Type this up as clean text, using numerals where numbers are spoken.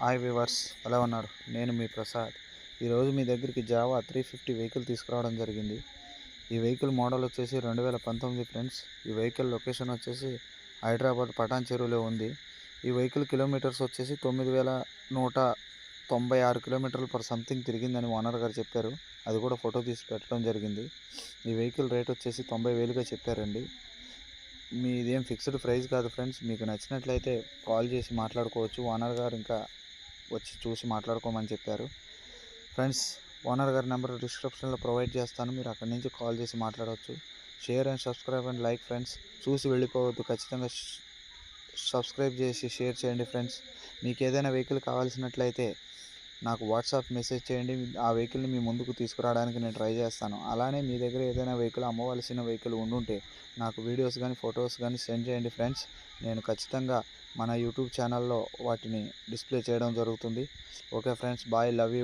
Hi viewers, ఎలా ఉన్నారు? నేను మీ ప్రసాద్. ఈరోజు మీ దగ్గరికి జావా 350 వెహికల్ తీసుకురావడం జరిగింది. ఈ వెహికల్ మోడల్ వచ్చేసి 2019 ఫ్రెండ్స్. ఈ వెహికల్ లొకేషన్ వచ్చేసి హైదరాబాద్ పటాన్ చెరువులో ఉంది. ఈ వెహికల్ కిలోమీటర్స్ వచ్చేసి 9196 కిలోమీటర్లు పర్ సంథింగ్ తిరిగిందని ఓనర్ గారు చెప్పారు. అది కూడా ఫోటో తీసి పెట్టడం జరిగింది. ఈ వెహికల్ రేట్ వచ్చేసి 90,000గా చెప్పారండి. మీదేం ఫిక్స్డ్ ప్రైస్ కాదు ఫ్రెండ్స్. మీకు నచ్చినట్లయితే కాల్ చేసి మాట్లాడుకోవచ్చు. ఓనర్ గారు ఇంకా వచ్చి చూసి మాట్లాడుకోమని చెప్పారు ఫ్రెండ్స్. ఓనర్ గారి నెంబర్ డిస్క్రిప్షన్లో ప్రొవైడ్ చేస్తాను, మీరు అక్కడి నుంచి కాల్ చేసి మాట్లాడవచ్చు. Share and subscribe and like friends. చూసి వెళ్ళిపోవద్దు, ఖచ్చితంగా సబ్స్క్రైబ్ చేసి షేర్ చేయండి ఫ్రెండ్స్. మీకు ఏదైనా వెహికల్ కావాల్సినట్లయితే నాకు వాట్సాప్ మెసేజ్ చేయండి. ఆ వెహికల్ని మీ ముందుకు తీసుకురావడానికి నేను ట్రై చేస్తాను. అలానే మీ దగ్గర ఏదైనా వెహికల్ అమ్మవలసిన వెహికల్ ఉండుంటే నాకు వీడియోస్ కానీ ఫొటోస్ కానీ సెండ్ చేయండి ఫ్రెండ్స్. నేను ఖచ్చితంగా మన యూట్యూబ్ ఛానల్లో వాటిని డిస్ప్లే చేయడం జరుగుతుంది. Okay friends, bye, love you.